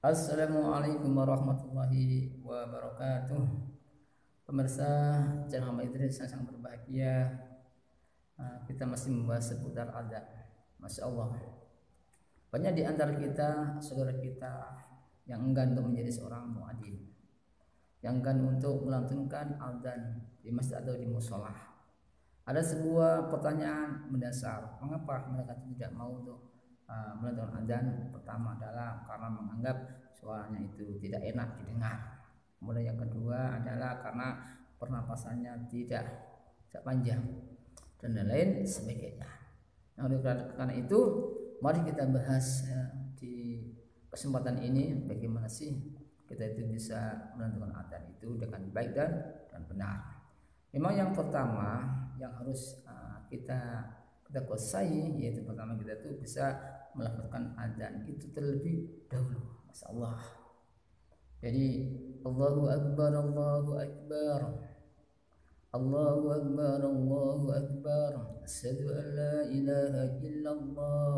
Assalamualaikum warahmadzullah wabarakatuh. Pemirsa channel Muhammad Idris yang sangat berbahagia, kita masih membahas seputar adzan. Masya Allah, banyak di antara kita, saudara kita yang enggan untuk menjadi seorang muadzin, yang enggan untuk melantunkan adzan di masjid atau di musola. Ada sebuah pertanyaan mendasar, mengapa mereka tidak mau untuk melantunkan adzan? Pertama adalah karena menganggap suaranya itu tidak enak didengar. Kemudian yang kedua adalah karena pernapasannya tidak panjang dan lain sebagainya. Nah, oleh karena itu, mari kita bahas di kesempatan ini bagaimana sih kita itu bisa melantunkan adzan itu dengan baik dan benar. Memang yang pertama yang harus kita kuasai, yaitu pertama kita tuh bisa melakukan adzan itu terlebih dahulu. Masya Allah. Jadi Allahu Akbar, Allahu Akbar, Allahu Akbar, Allahu Akbar. Asyhadu an la ilaha illallah,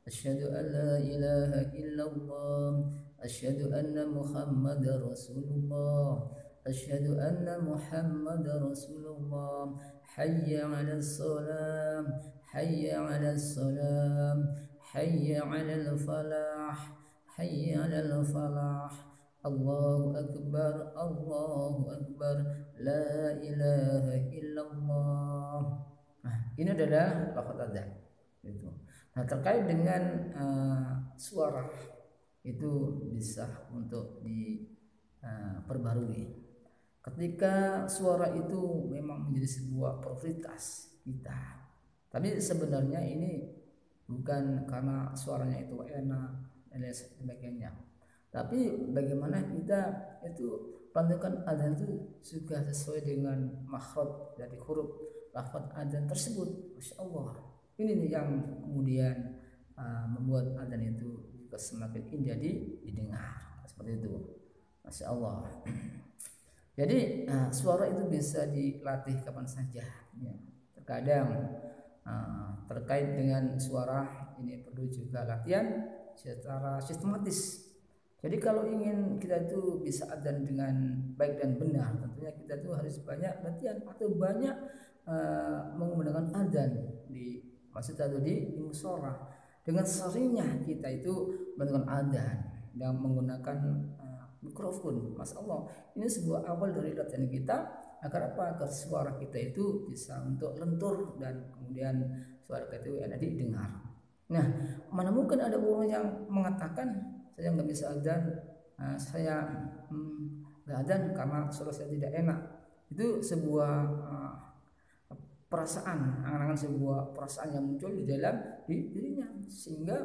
asyhadu an la ilaha illallah, asyhadu anna Muhammadar Rasulullah, asyhadu anna Muhammadar Rasulullah. Hayya 'alas salam, hayya 'alas salam, hayya 'alal falah, hayya 'alal falah. Allahu Akbar, Allahu Akbar, la ilaha illallah. Nah, ini adalah lafaz adzan. Itu. Nah, terkait dengan suara itu bisa untuk diperbarui. Ketika suara itu memang menjadi sebuah prioritas kita, tapi sebenarnya ini bukan karena suaranya itu enak dan lain sebagainya, tapi bagaimana kita itu lantunkan adzan itu juga sesuai dengan makhraj dari huruf lafaz adzan tersebut. Masya Allah, ini nih yang kemudian membuat adzan itu juga semakin indah didengar seperti itu. Masya Allah. Jadi suara itu bisa dilatih kapan saja. Ya. Terkadang terkait dengan suara ini perlu juga latihan secara sistematis. Jadi kalau ingin kita itu bisa adzan dengan baik dan benar, tentunya kita itu harus banyak latihan atau banyak menggunakan adzan di masjid atau di musola. Dengan seringnya kita itu melakukan adzan dan menggunakan mikrofon. Masya Allah, ini sebuah awal dari latihan kita agar apa? Agar suara kita itu bisa untuk lentur dan kemudian suara kita itu enak didengar. Nah, mana mungkin ada orang yang mengatakan saya nggak bisa adzan, saya nggak adzan karena suara saya tidak enak. Itu sebuah perasaan, angan-angan sebuah perasaan yang muncul di dalam dirinya sehingga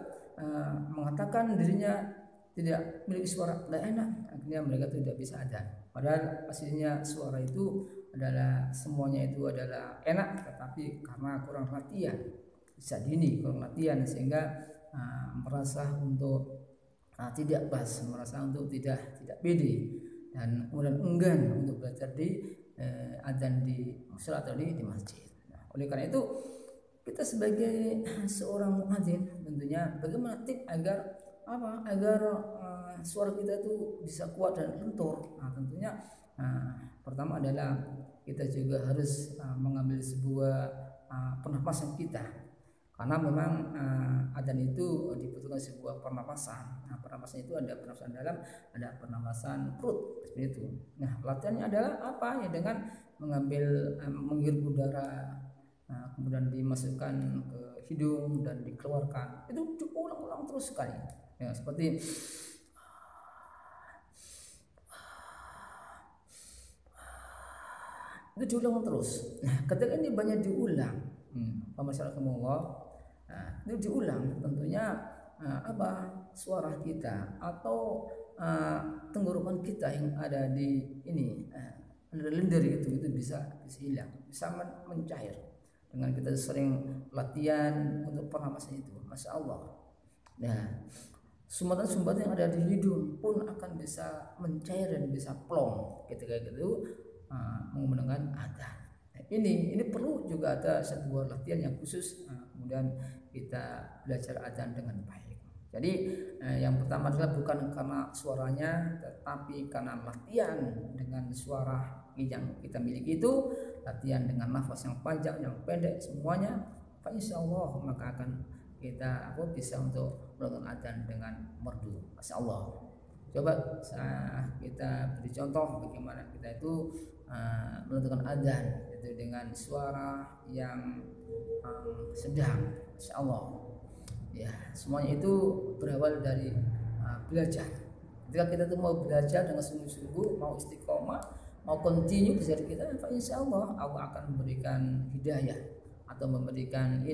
mengatakan dirinya tidak memiliki suara tidak enak, akhirnya mereka tidak bisa adzan. Padahal aslinya suara itu adalah semuanya itu adalah enak, tetapi karena kurang latihan, bisa dini kurang latihan sehingga merasa untuk tidak pas, merasa untuk tidak pede dan kemudian enggan untuk belajar di adzan di musola atau di masjid. Nah, oleh karena itu kita sebagai seorang muadzin tentunya bagaimana tips agar suara kita itu bisa kuat dan lentur. Nah, tentunya pertama adalah kita juga harus mengambil sebuah pernapasan kita, karena memang adzan itu dibutuhkan sebuah pernapasan. Nah, pernapasan itu ada pernapasan dalam, ada pernapasan perut seperti itu. Nah, latihannya adalah apa? Ya dengan mengambil menghirup udara, kemudian dimasukkan ke hidung dan dikeluarkan. Itu diulang-ulang terus sekali. Ya, seperti itu diulang terus. Nah, ketika ini banyak diulang, masyarakat itu diulang, tentunya suara kita atau tenggorokan kita yang ada di ini lendir itu bisa hilang, bisa mencair dengan kita sering latihan untuk pernapasan itu. Masya Allah. Nah, sumbatan-sumbatan yang ada di hidung pun akan bisa mencair dan bisa plong ketika itu menggunakan adzan. Nah, ini perlu juga ada sebuah latihan yang khusus, kemudian kita belajar adzan dengan baik. Jadi yang pertama adalah bukan karena suaranya, tetapi karena latihan dengan suara yang kita miliki itu, latihan dengan nafas yang panjang, yang pendek, semuanya, insya Allah maka akan kita bisa untuk melakukan adzan dengan merdu. Masya Allah. Coba kita beri contoh bagaimana kita itu melakukan adzan itu dengan suara yang sedang. Masya Allah. Ya, semuanya itu berawal dari belajar. Ketika kita tuh mau belajar dengan sungguh-sungguh, mau istiqomah, mau continue belajar kita, insya Allah Allah akan memberikan hidayah atau memberikan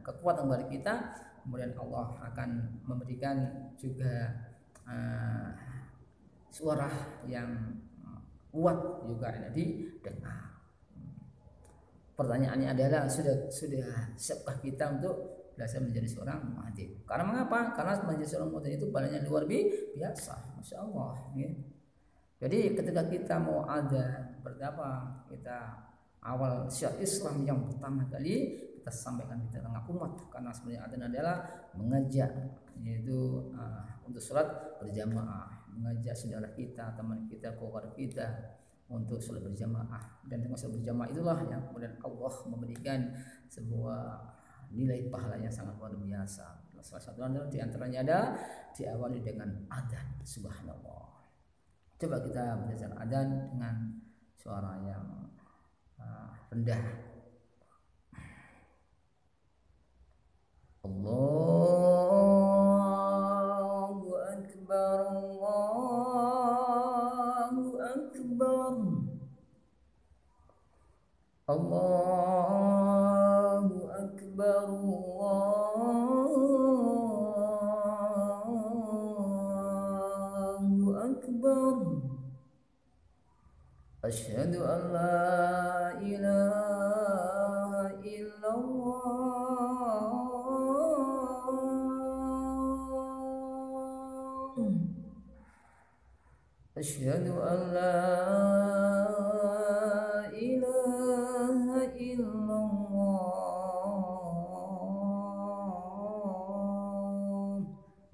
kekuatan bagi kita. Kemudian Allah akan memberikan juga suara yang kuat juga didengar. Pertanyaannya adalah sudah siapkah kita untuk belajar menjadi seorang muadzin? Karena mengapa? Karena menjadi seorang muadzin itu pahalanya luar biasa, masya Allah. Ya. Jadi ketika kita mau ada berapa kita awal syiar Islam yang pertama kali kita sampaikan di tengah umat, karena sebenarnya adzan adalah mengajak, yaitu untuk sholat berjamaah, mengajak saudara kita, teman kita, keluarga kita untuk sholat berjamaah. Dan dengan sholat berjamaah itulah yang kemudian Allah memberikan sebuah nilai pahala yang sangat luar biasa. Salah satu di antaranya ada diawali dengan adzan. Subhanallah. Coba kita belajar adzan dengan suara yang rendah. Allahu Akbar, Allahu Akbar, Allahu Akbar, Allahu Akbar. Asyhadu an la ilaha illallah. Asyhadu an la ilaha illallah.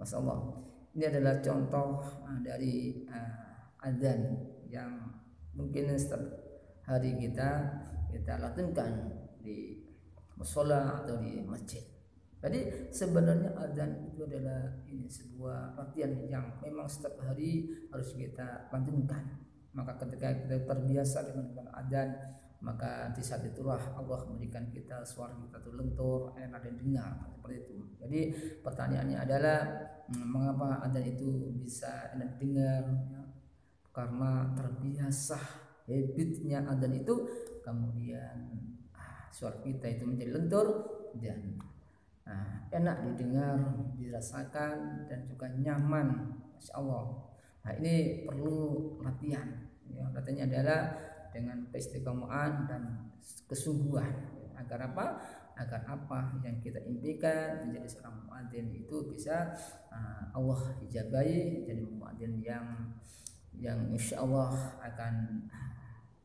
Masya Allah. Ini adalah contoh dari adzan yang mungkin setiap hari kita lakukan di mushola atau di masjid. Jadi sebenarnya adzan itu adalah sebuah latihan yang memang setiap hari harus kita lantunkan. Maka ketika kita terbiasa dengan adzan, maka di saat itulah Allah memberikan kita suara kita itu lentur, enak didengar, seperti itu. Jadi pertanyaannya adalah mengapa adzan itu bisa enak didengar? Ya, karena terbiasa habitnya adzan itu, kemudian suara kita itu menjadi lentur dan enak didengar, dirasakan, dan juga nyaman, masya Allah. Nah ini perlu latihan. Ya, latihannya adalah dengan keistiqomahan dan kesungguhan. Agar apa? Agar apa yang kita impikan menjadi seorang muadzin itu bisa Allah ijabahi jadi muadzin yang insya Allah akan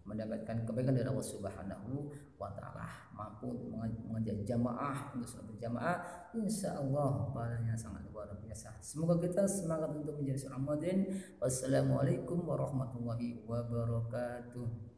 mendapatkan kebaikan dari Allah Subhanahu wa Ta'ala, mampu mengajak jamaah untuk sholat berjamaah, insya Allah pahalanya sangat luar biasa. Semoga kita semangat untuk menjadi seorang muadzin. Wassalamualaikum warahmatullahi wabarakatuh.